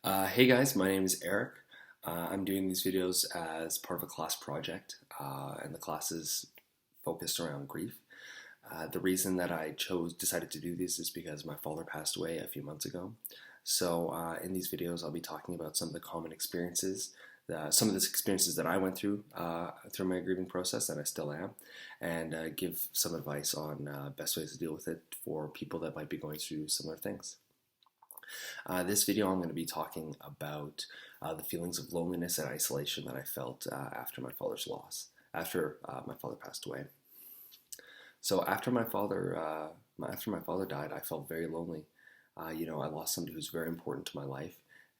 Hey guys, my name is Eric. I'm doing these videos as part of a class project, and the class is focused around grief. The reason that I decided to do this is because my father passed away a few months ago. So in these videos, I'll be talking about some of the common experiences, some of the experiences that I went through my grieving process, and I still am, and give some advice on best ways to deal with it for people that might be going through similar things. This video I'm going to be talking about the feelings of loneliness and isolation that I felt after my father's loss, after my father passed away. So after my father died, I felt very lonely. I lost somebody who's very important to my life,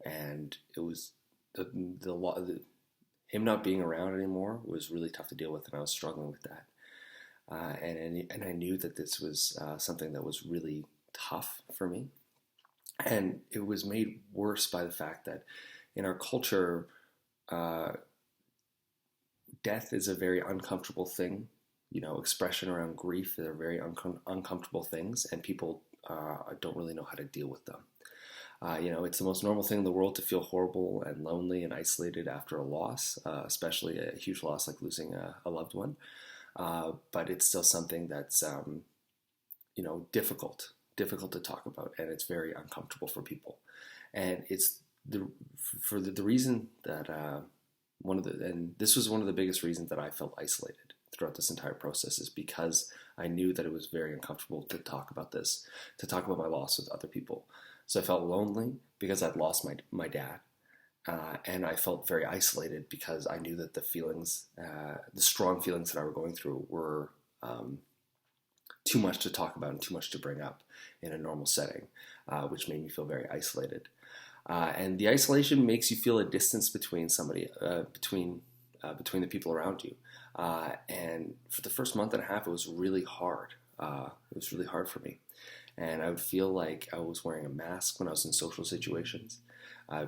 and it was him not being around anymore was really tough to deal with, and I was struggling with that. And I knew that this was something that was really tough for me. And it was made worse by the fact that in our culture, death is a very uncomfortable thing. Expression around grief are very uncomfortable things, and people don't really know how to deal with them. It's the most normal thing in the world to feel horrible and lonely and isolated after a loss, especially a huge loss like losing a loved one. But it's still something that's, difficult to talk about, and it's very uncomfortable for people. And it's the reason that and this was one of the biggest reasons that I felt isolated throughout this entire process, is because I knew that it was very uncomfortable to talk about my loss with other people. So I felt lonely because I'd lost my dad, and I felt very isolated because I knew that the strong feelings that I were going through were too much to talk about and too much to bring up in a normal setting, which made me feel very isolated. And the isolation makes you feel a distance between between the people around you. And for the first month and a half, it was really hard. It was really hard for me. And I would feel like I was wearing a mask when I was in social situations,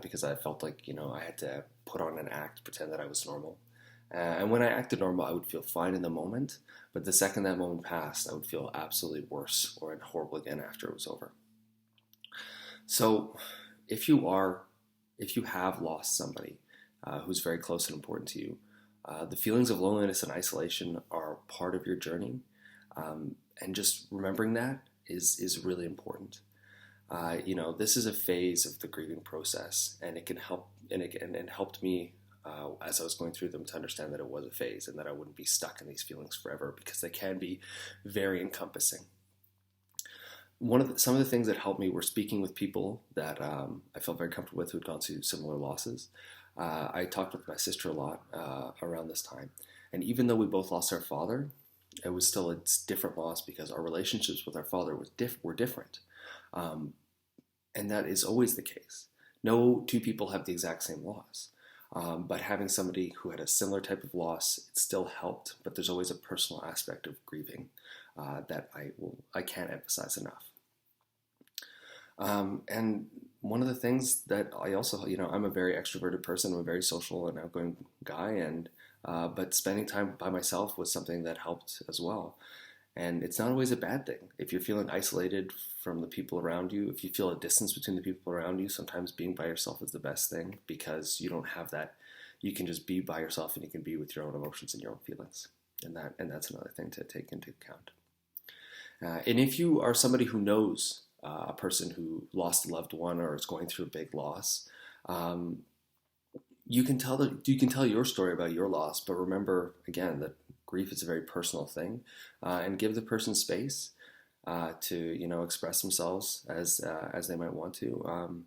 because I felt like, I had to put on an act, pretend that I was normal. And when I acted normal, I would feel fine in the moment, but the second that moment passed, I would feel absolutely worse or horrible again after it was over. So if you have lost somebody who's very close and important to you, the feelings of loneliness and isolation are part of your journey, and just remembering that is really important. This is a phase of the grieving process, and it can help, and it helped me as I was going through them, to understand that it was a phase and that I wouldn't be stuck in these feelings forever, because they can be very encompassing. Some of the things that helped me were speaking with people that I felt very comfortable with, who had gone through similar losses. I talked with my sister a lot around this time, and even though we both lost our father, it was still a different loss because our relationships with our father were different, and that is always the case. No two people have the exact same loss. But having somebody who had a similar type of loss, it still helped. But there's always a personal aspect of grieving that I can't emphasize enough. And one of the things that I also, I'm a very extroverted person. I'm a very social and outgoing guy, and but spending time by myself was something that helped as well. And it's not always a bad thing. If you're feeling isolated from the people around you, if you feel a distance between the people around you, sometimes being by yourself is the best thing, because you don't have that. You can just be by yourself, and you can be with your own emotions and your own feelings. And that's another thing to take into account. And if you are somebody who knows a person who lost a loved one or is going through a big loss, you can tell your story about your loss, but remember again that grief is a very personal thing, and give the person space to express themselves as they might want to.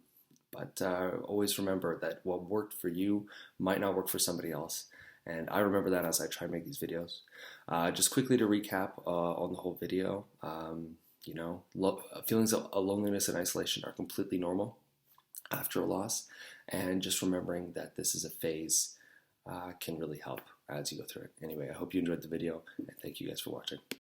But always remember that what worked for you might not work for somebody else. And I remember that as I try to make these videos. Just quickly to recap on the whole video, feelings of loneliness and isolation are completely normal after a loss. And just remembering that this is a phase can really help as you go through it. Anyway, I hope you enjoyed the video, and thank you guys for watching.